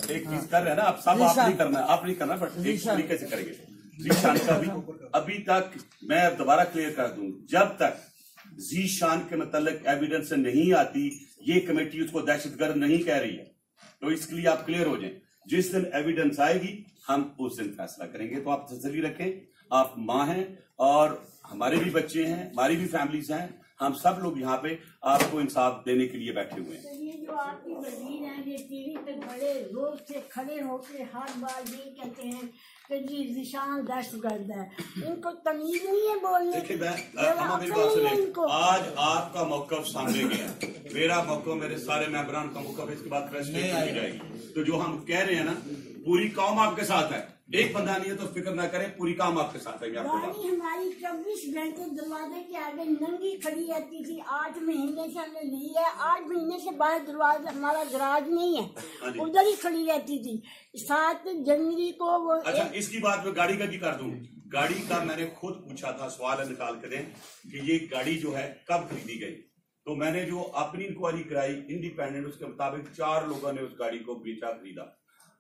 Speaker 2: ایک چیز کر رہے ہیں نا آپ سب, آپ نہیں کرنا بٹ ایک طریقے سے کریں گے. ذیشان کا بھی ابھی تک میں دوبارہ کلیئر کر دوں, جب تک ذیشان کے متعلق ایویڈنس نہیں آتی یہ کمیٹی اس کو دہشت گرد نہیں کہہ رہی ہے. تو اس کے لیے آپ کلیئر ہو جائیں. جس دن ایویڈنس آئے گی ہم اس دن فیصلہ کریں گے. تو آپ تسلی رکھیں, آپ ماں ہیں اور ہمارے بھی بچے ہیں, ہماری بھی فیملیز ہیں, ہم سب لوگ یہاں پہ آپ کو انصاف دینے کے لیے بیٹھے ہوئے ہیں.
Speaker 6: یہ جو آپ کی وزیر ہیں یہ ٹی وی پہ بڑے زور سے کھڑے ہو کے ہر بار یہ کہتے ہیں کہ جی ذیشان دہشت گرد ہے. ان کو تمیز نہیں ہے بولنے کی.
Speaker 2: آج آپ کا موقف سامنے گیا, میرا موقف, میرے سارے ممبران کا موقف, اس کے بعد پریس نہیں کی جائے گی. تو جو ہم کہہ رہے ہیں نا, پوری قوم آپ کے ساتھ ہے, ایک بندہ نہیں ہے تو فکر نہ کریں, پوری کام آپ کے ساتھ ہے.
Speaker 6: گاڑی ہماری 24 گھنٹے دروازے کے آگے ننگی کھڑی رہتی تھی. 8 مہینے سے ہم نے لی ہے, 8 مہینے سے باہر دروازے, ہمارا گراج نہیں ہے, ادھر ہی کھڑی رہتی تھی. 7 جنوری کو وہ,
Speaker 2: اچھا اس کی بات میں گاڑی کا بھی کر دوں. گاڑی کا میں نے خود پوچھا تھا, سوال نکال کے دیں کہ یہ گاڑی جو ہے کب خریدی گئی. تو میں نے جو اپنی انکوائری کرائی انڈیپینڈنٹ, اس کے مطابق 4 لوگوں نے اس گاڑی کو بیچا, خریدا.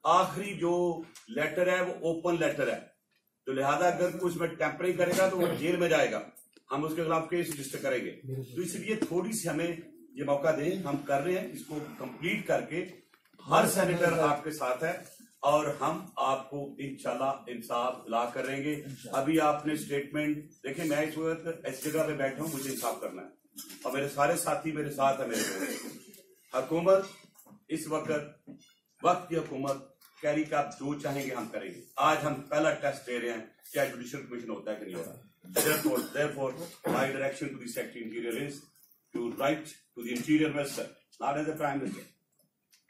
Speaker 2: آخری جو لیٹر ہے وہ اوپن لیٹر ہے, تو لہذا اگر کوئی اس میں ٹیمپرنگ کرے گا تو وہ جیل میں جائے گا, ہم اس کے خلاف کیس رجسٹر کریں گے. تو اس لیے تھوڑی سی ہمیں یہ موقع دیں, ہم کر رہے ہیں اس کو کمپلیٹ کر کے. ہر سینیٹر آپ کے ساتھ ہے اور ہم آپ کو انشاءاللہ انصاف دلا کر رہیں گے. ابھی آپ نے اسٹیٹمنٹ دیکھیں, میں اس وقت اس جگہ پہ بیٹھا ہوں, مجھے انصاف کرنا ہے اور میرے سارے ساتھی میرے ساتھ ہیں. میرے حکومت اس وقت کی حکومت کہہ رہی کہ آپ جو چاہیں گے ہم کریں گے. آج ہم پہلا ٹیسٹ دے رہے ہیں کیا جوڈیشل کمیشن ہوتا ہے کہ نہیں ہوتا. Therefore, my direction to the Secretary Interior is to write to the Interior Minister, not as a Prime Minister,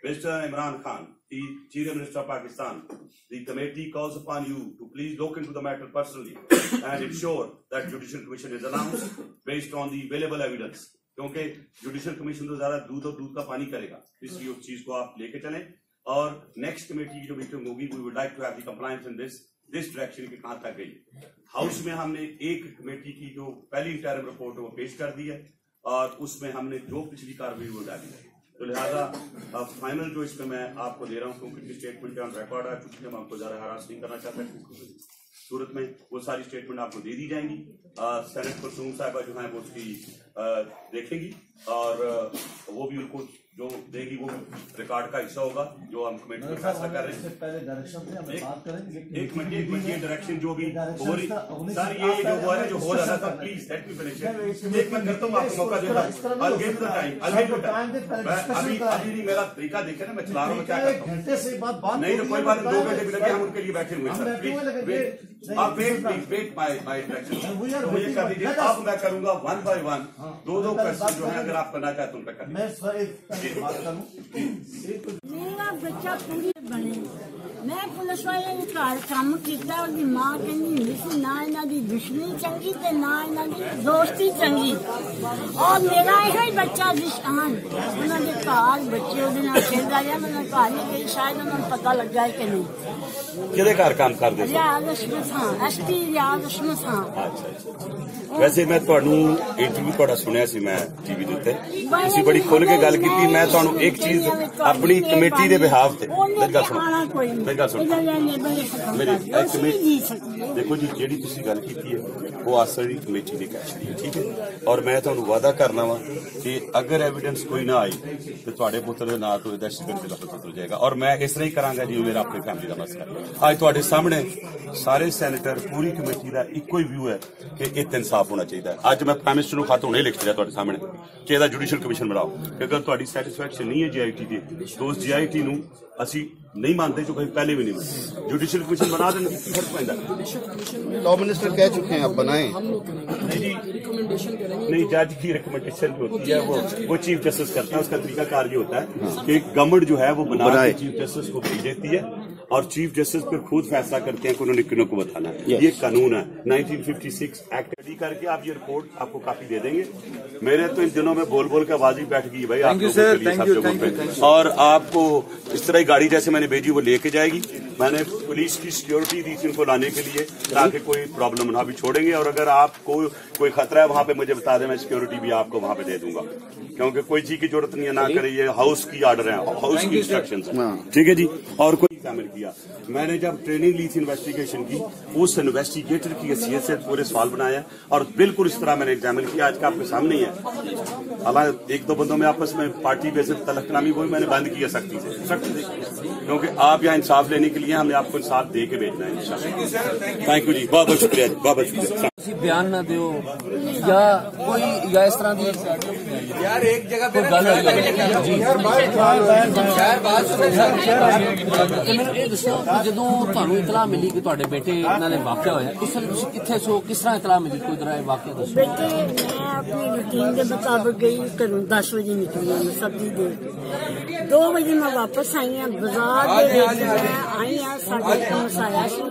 Speaker 2: Mr. Imran Khan, the Interior Minister of Pakistan. The committee calls upon you to please look into the matter personally and ensure that Judicial Commission is announced based on the available evidence. کیونکہ judicial commission تو زیادہ دودھ اور دودھ کا پانی کرے گا, اس لیے اس چیز کو آپ لے کے چلیں. اور نیکسٹ کمیٹی کی جو میٹنگ ہوگی, we would like to have the compliance in this direction کی کہاں تک گئی. ہاؤس میں ہم نے ایک کمیٹی کی جو پہلی انٹرم رپورٹ وہ پیش کر دی ہے اور اس میں ہم نے جو پچھلی کارروائی وہ ڈالی ہے. تو لہٰذا فائنل جو اس میں آپ کو دے رہا ہوں, کیونکہ اسٹیٹمنٹ آن ریکارڈ ہے, کچھ ہم آپ کو زیادہ ہراس نہیں کرنا چاہتے. صورت میں وہ ساری اسٹیٹمنٹ آپ کو دے دی جائیں گی. سینٹ پرسون صاحبہ جو ہیں وہ اس کی دیکھیں گی اور وہ بھی ان کو جو دے گی وہ ریکارڈ کا حصہ ہوگا جو ہم کمیٹی میں فیصلہ کر رہے ہیں. ایک منٹ یہ ڈائریکشن جو بھی ہو رہی سر, یہ جو ہوا ہے جو ہو رہا تھا, پلیز لیٹ می فنش. ایک منٹ کرتا ہوں, آپ کو موقع دیتا ہوں. ابھی میرا طریقہ دیکھیں نا, میں چلا رہا ہوں, کیا کرتا ہوں. نہیں تو کوئی بات, 2 گھنٹے بھی لگے, ہم ان کے لیے بیٹھے ہوئے ہیں. آپ ویٹ مائی ڈائریکشن مجھے کر دیجیے. اب میں کروں گا 1 by 1 2 کوشچن جو ہے, اگر آپ کرنا چاہتے ہیں ان پہ کریں.
Speaker 6: मेरा बच्चा पूरी बने मैं पुलिस वाले ने घर काम किया उसकी मां कहती हुंदी सी ना इन्हां दी दुश्मनी चंगी ते ना इन्हां दी दोस्ती चंगी और मेरा यही बच्चा जिशान उन्होंने घर बच्चे ਉਹਦੇ ਨਾਲ ਖੇਡਦਾ ਰਿਹਾ ਮੈਨੂੰ ਘਰ ਨਹੀਂ ਗਈ ਸ਼ਾਇਦ ਉਹਨਾਂ ਨੂੰ ਪਤਾ ਲੱਗਾ ਕਿ ਨਹੀਂ
Speaker 2: ਕਿਹਦੇ ਘਰ ਕੰਮ ਕਰਦੇ ਸੀ
Speaker 6: ਰਿਆਜ਼ ਅਸ਼ਮਤ ਹਾਂ ਐਸਪੀ ਰਿਆਜ਼ ਅਸ਼ਮਤ ਹਾਂ
Speaker 2: ਵੈਸੇ ਮੈਂ ਤੁਹਾਨੂੰ ਇੰਟਰਵਿਊ ਤੁਹਾਡਾ ਸੁਣਿਆ ਸੀ ਮੈਂ ਟੀਵੀ ਦੇ ਉੱਤੇ ਤੁਸੀਂ ਬੜੀ ਖੁੱਲ ਕੇ ਗੱਲ ਕੀਤੀ ਮੈਂ ਤੁਹਾਨੂੰ ਇੱਕ ਚੀਜ਼ ਆਪਣੀ ਕਮੇਟੀ ਦੇ ਬਿਹਾਫ ਤੇ ਮੇਰੀ ਗੱਲ ਸੁਣੋ ਦੇਖੋ ਜੀ ਜਿਹੜੀ ਤੁਸੀਂ ਗੱਲ ਕੀਤੀ ਹੈ ਉਹ ਆਸਰ ਦੀ ਕਮੇਟੀ ਦੀ ਕੈਸ਼ਰੀ ਹੈ ਠੀਕ ਹੈ ਔਰ ਮੈਂ ਤੁਹਾਨੂੰ ਵਾਅਦਾ ਕਰਨਾ ਵਾ ਕਿ ਅਗਰ ਐਵੀਡੈਂਸ ਕੋਈ ਨਾ ਆਈ ਤੇ ਤੁਹਾਡੇ ਪੁੱਤਰ ਦੇ ਨਾਂ ਤੋਂ ਦਹਿਸ਼ਤਗਰਦ ਦਾ ਪਤਾ ਚੱਲ ਜਾਏਗਾ ਔਰ ਮੈਂ ਇਸ ਤਰ੍ਹਾਂ ਹੀ ਕਰਾਂਗਾ ਜਿਵੇਂ ਮੇਰਾ ਆਪਣੀ ਫੈਮਿਲੀ ਦਾ ਮਸਲਾ ਅੱਜ ਤੁਹਾਡੇ ਸਾਹਮਣੇ ਸਾਰੇ ਸੈਨੇਟਰ ਪੂਰੀ ਕਮੇਟੀ ਦਾ ਇੱਕੋ ਹੀ ਵਿਊ ਹੈ ਕਿ ਇਹ ਇਨਸਾਫ ਹੋਣਾ ਚਾਹੀਦਾ ਹੈ ਅੱਜ ਮੈਂ ਪ੍ਰਾਈਮ ਮਿਨਿਸਟਰ ਨੂੰ ਖਤ ਹੁਣੇ ਲਿਖ ਦਿੱਤਾ ਤੁਹਾਡੇ ਸਾਹਮਣੇ ਕਿ ਇਹਦਾ ਜੁਡੀਸ਼ੀਅਲ ਕਮਿਸ਼ਨ ਬਣਾਓ ਕਿ ਅਗਰ ਤੁਹਾਡੀ ਸੈਟੀਸਫੈਕਸ਼ਨ ਨਹੀਂ ਹੈ ਜੀਆਈਟੀ ਦੀ ਤਾਂ ਉਸ ਜੀਆਈਟੀ ਨੂੰ ਅਸੀਂ नहीं मानते जो कहीं पहले भी नहीं मानते जुडिशियल कमीशन बना देना की फर्क पैदा
Speaker 9: लॉ मिनिस्टर कह चुके हैं आप बनाएं
Speaker 2: नहीं जज की रिकमेंडेशन जो होती है वो चीफ जस्टिस करता है उसका तरीका कार्य होता है कि गवर्नमेंट जो है वो बनाए चीफ जस्टिस को भेज देती है और चीफ जस्टिस फिर खुद फैसला करते हैं कि उन्होंने किन्हों को बताना है ये कानून है 1956 एक्ट रेडी करके आप ये रिपोर्ट आपको काफी दे देंगे मेरे तो इन दिनों में बोल बोल के आवाज ही बैठ गई भाई आप और आपको इस तरह गाड़ी जैसे मैंने भेजी वो लेके जाएगी मैंने पुलिस की सिक्योरिटी दी थी उनको लाने के लिए ताकि कोई प्रॉब्लम ना भी छोड़ेंगे और अगर आपको कोई खतरा है वहां पे मुझे बता दें मैं सिक्योरिटी भी आपको वहां पे दे दूंगा क्योंकि कोई चीज की जरूरत नहीं है ना करे ये हाउस की आर्डर है हाउस की इंस्ट्रक्शंस है ठीक है जी और कोई शामिल किया मैंने जब ट्रेनिंग ली थी इन्वेस्टिगेशन की उस इन्वेस्टिगेटर की हैसियत से पूरे सवाल बनाया और बिल्कुल इस तरह मैंने एग्जामिन किया आज का आपके सामने ही है हालांकि एक दो बंदों में आपस में पार्टी बेसिस तलखनामी वो मैंने बंद किया सख्ती से क्योंकि आप यहाँ इंसाफ लेने के लिए हमें आपको इंसाफ दे के भेजना है इंशाल्लाह थैंक यू जी बहुत बहुत शुक्रिया जी बहुत बहुत शुक्रिया
Speaker 1: बयान ना दो या कोई या इस तरह की यार एक जगह पे ਮੈਨੂੰ ਇਹ ਦੱਸੋ ਕਿ ਜਦੋਂ ਤੁਹਾਨੂੰ ਇਤਲਾਹ ਮਿਲੀ ਕਿ ਤੁਹਾਡੇ ਬੇਟੇ ਇਹਨਾਂ ਨੇ ਵਾਕਿਆ ਹੋਇਆ ਉਸ ਵੇਲੇ ਤੁਸੀਂ ਕਿੱਥੇ ਸੋ ਕਿਸ ਤਰ੍ਹਾਂ ਇਤਲਾਹ ਮਿਲੀ ਕੋਈ ਤਰ੍ਹਾਂ ਇਹ ਵਾਕਿਆ ਦੱਸੋ
Speaker 6: बेटे मैं अपनी रूटीन के मुताबिक गई घरों 10 बजे निकली मैं सब्जी दे 2 बजे मैं वापस आई हाँ बाजार आई हाँ साढ़े मसाया से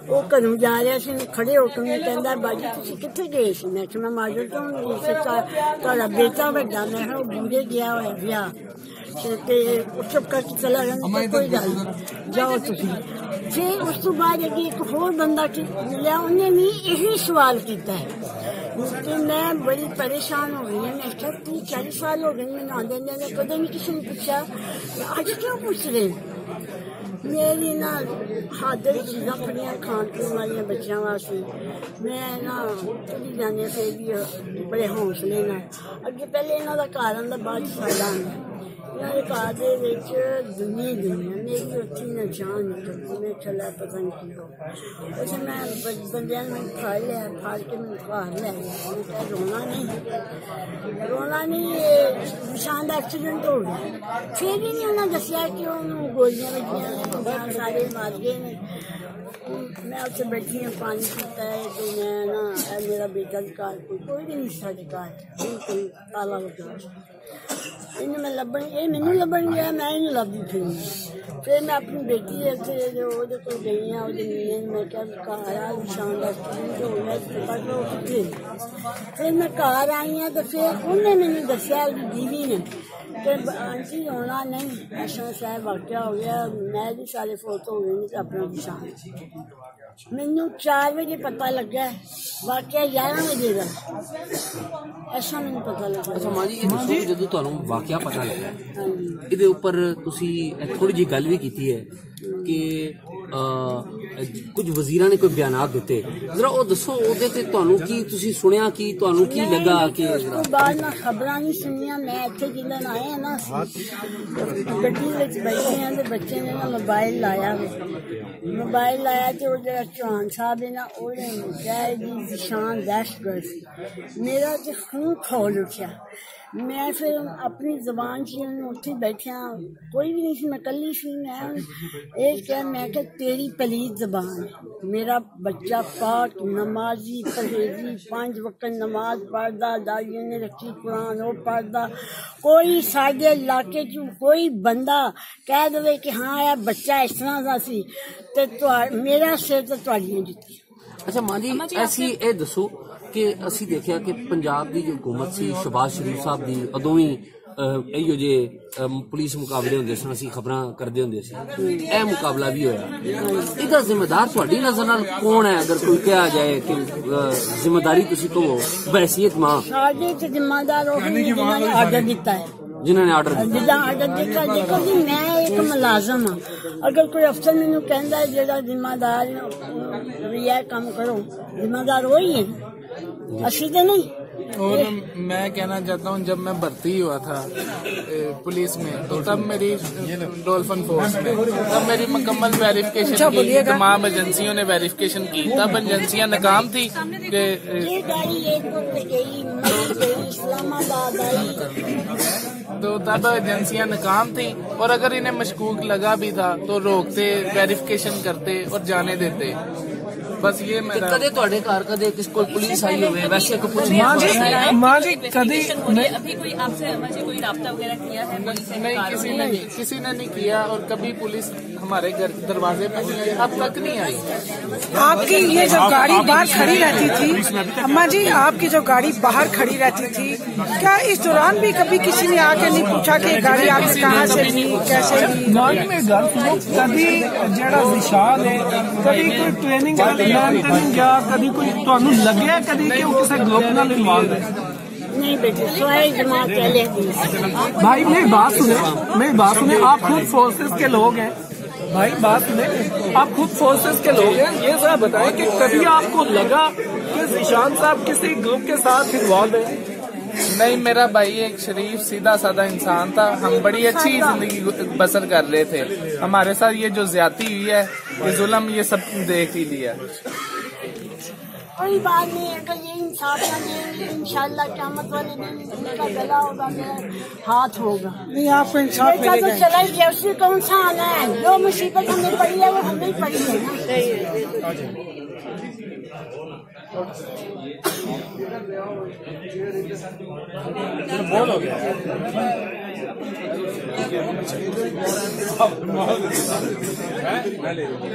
Speaker 6: वो घरों जा रहा से खड़े होकर मैं कहता बाजी तुम कितने गए सी मैं मैं माजर तो तुम्हारा बेटा बड़ा मैं वो बूढ़े गया हुआ ब्याह चुप करके चला गया कोई गल जाओ तुम फिर उस तो बाद अगे एक होर बंदा मिला उन्हें भी यही सवाल किया है कि मैं बड़ी परेशान हो गई मैं 30-40 साल हो गए मैं आंदे कदे नहीं किसी ने पूछा आज क्यों पूछ रहे मेरी ना हद चीज़ा फड़िया खान पीन वाली बच्चों वास्ते मैं ना चली जाने से भी बड़े हौसले ना अगे पहले इन्हों का घर आंदा बाद साडा आंदा इन्होंने घर दुनिया मेरी उत्थी ना जान निकलती मैं चला पता नहीं की उसे मैं बंद मैं फड़ लिया फाड़ के मैं घर लै गया रोना नहीं निशान का एक्सीडेंट हो गया फिर भी नहीं उन्हें दसिया कि उन्होंने गोलियां बजिया सारे मार गए ने मैं उससे बैठी हूँ पानी पीता है तो मैं ना मेरा बेटा कार कोई भी नहीं था कार कोई ताला लगा इन्हें मैं लभन ये मैनू लभन गया मैं इन्हें लभदी फिर मैं अपनी बेटी जो को गई हाँ मैं क्या घर आ निशान का हो गया फिर मैं घर आई हाँ तो फिर उन्हें मैंने दसिया दीदी ने कि आंटी होना नहीं ऐसा शायद वाकया हो गया मैं भी सारे फोटो हो गए अपना निशान मैनू 4 बजे पता लगा वाकया 11 बजे का ऐसा मैंने पता लगा
Speaker 1: अच्छा मां जी ਜਦੋਂ ਤੁਹਾਨੂੰ ਵਾਕਿਆ ਪਤਾ ਲੱਗਾ ਇਹਦੇ ਉੱਪਰ ਤੁਸੀਂ ਥੋੜੀ ਜੀ ਗੱਲ ਵੀ ਕੀਤੀ ਹੈ ਕਿ ਕੁਝ ਵਜ਼ੀਰਾਂ ਨੇ ਕੋਈ ਬਿਆਨਾਤ ਦਿੱਤੇ ਜ਼ਰਾ ਉਹ ਦੱਸੋ ਉਹਦੇ ਤੇ ਤੁਹਾਨੂੰ ਕੀ ਤੁਸੀਂ ਸੁਣਿਆ ਕੀ ਤੁਹਾਨੂੰ ਕੀ ਲੱਗਾ ਕਿ
Speaker 6: ਬਾਅਦ ਨਾਲ ਖਬਰਾਂ ਨਹੀਂ ਸੁਣੀਆਂ ਮੈਂ ਇੱਥੇ ਜਿੱਦਣ ਆਏ ਆ ਨਾ ਗੱਡੀ ਵਿੱਚ ਬੈਠੇ ਆ ਤੇ ਬੱਚੇ ਨੇ ਨਾ ਮੋਬਾਈਲ ਲਾਇਆ ਤੇ ਉਹ ਜਿਹੜਾ ਚੌਹਾਨ ਸਾਹਿਬ ਹੈ ਨਾ ਉਹਨੇ ਕਿਹਾ ਜੀ ਨਿਸ਼ਾਨ ਦਹਿਸ਼ਤਗਰਦ ਮੇਰਾ ਤੇ ਖੂਨ ਖੋਲ ਉੱਠਿਆ میں پھر اپنی زبان سے اٹھی بیٹھا، کوئی بھی نہیں سی، میں کلی سی، میں ایک کیا میں کہ تیری پلید زبان ہے، میرا بچہ پاک نمازی پرہیزی 5 وقت نماز پڑھدا، داڑیوں نے رکھی قرآن وہ پڑھدا، کوئی ساڈے علاقے چ کوئی بندہ کہہ دے کہ ہاں یہ بچہ اس طرح کا سی تے میرا سر تو تواڈیاں جُتی۔
Speaker 1: اچھا ماں جی ایسی اے دسو کہ اسی دیکھا کہ پنجاب دی جو حکومت سی شہباز شریف صاحب دی ادوں ہی ایو جے پولیس مقابلے ہوندے سن، اسی خبراں کردے ہوندے سی، اے مقابلہ بھی ہویا، ادا ذمہ دار تہاڈی نظر نال کون ہے؟ اگر کوئی کہا جائے کہ ذمہ داری تسی کہو بحیثیت ماں،
Speaker 6: ساڈے تے ذمہ دار وہی جنہاں نے آرڈر دیتا ہے،
Speaker 1: جنہوں نے آرڈر
Speaker 6: دیتا۔ دیکھو جی میں ایک ملازم ہاں، اگر کوئی افسر مینوں کہندا ہے جڑا ذمہ دار یہ کام کرو، ذمہ دار وہی ہے، اسی تے نہیں۔
Speaker 7: اور میں کہنا چاہتا ہوں جب میں بھرتی ہوا تھا پولیس میں تو تب میری ڈولفن فورس میں تب میری مکمل ویریفیکیشن کی، تمام ایجنسیوں نے ویریفیکیشن کی، تب ایجنسیاں ناکام تھی کہ تو تب ایجنسیاں ناکام تھیں، اور اگر انہیں مشکوک لگا بھی تھا تو روکتے، ویریفیکیشن کرتے اور جانے دیتے۔ بس یہ میرا
Speaker 1: کدے تہاڈے گھر کدے کس کوئی پولیس آئی ہوئے ویسے کوئی پوچھ
Speaker 7: ماں جی کبھی
Speaker 10: ابھی کوئی آپ سے کوئی رابطہ وغیرہ کیا ہے؟
Speaker 7: نہیں، کسی نے نہیں کیا، اور کبھی پولیس ہمارے گھر دروازے پہ نہیں آئی، اب تک نہیں آئی۔
Speaker 11: آپ کی یہ جو گاڑی باہر کھڑی رہتی تھی اماں جی، آپ کی جو گاڑی باہر کھڑی رہتی تھی، کیا اس دوران بھی کبھی کسی نے آ کے نہیں پوچھا کہ گاڑی آپ نے کہاں سے لی، کیسے لی؟
Speaker 12: میں گل سنو، کبھی جڑا ذیشان ہے کبھی کوئی ٹریننگ یا کبھی کوئی تانوں لگیا کبھی کہ وہ کسی گروپ نال انوالو ہے؟
Speaker 6: نہیں بیٹے سوائے جماعت پہلے
Speaker 12: بھائی میری بات سنیں، آپ خود فورسز کے لوگ ہیں، بھائی بات سنیں، آپ خود فورسز کے لوگ ہیں، یہ ذرا بتائیں کہ کبھی آپ کو لگا کہ ذیشان صاحب کسی گروپ کے ساتھ انوالو ہیں؟
Speaker 7: نہیں، میرا بھائی ایک شریف سیدھا سادہ انسان تھا، ہم بڑی اچھی زندگی بسر کر رہے تھے، ہمارے ساتھ یہ جو زیادتی ہوئی ہے، یہ ظلم، یہ سب دیکھ ہی لیا۔
Speaker 6: کوئی بات نہیں، اگر یہ انصاف نہ دیں انشاءاللہ قیامت والے دن ان کا گلا ہوگا، میرا ہاتھ ہوگا۔
Speaker 11: نہیں، آپ کو انصاف
Speaker 6: بیٹا
Speaker 11: ملے
Speaker 6: تو
Speaker 11: گا۔
Speaker 6: چلا ہی گیا، اس سے کون سا آنا ہے؟ جو مصیبت ہمیں پڑی ہے وہ ہمیں پڑی ہے نا۔